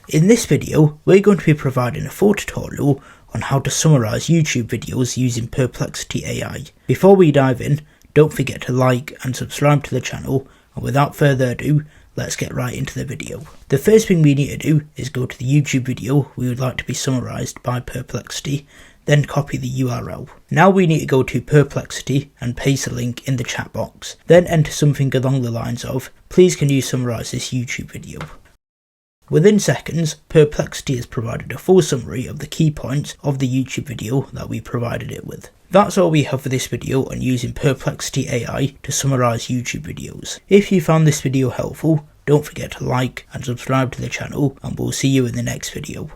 In this video, we're going to be providing a full tutorial on how to summarise YouTube videos using Perplexity AI. Before we dive in, don't forget to like and subscribe to the channel, and without further ado, let's get right into the video. The first thing we need to do is go to the YouTube video we would like to be summarised by Perplexity, then copy the URL. Now we need to go to Perplexity and paste the link in the chat box, then enter something along the lines of, "Please can you summarise this YouTube video?" Within seconds, Perplexity has provided a full summary of the key points of the YouTube video that we provided it with. That's all we have for this video on using Perplexity AI to summarise YouTube videos. If you found this video helpful, don't forget to like and subscribe to the channel, and we'll see you in the next video.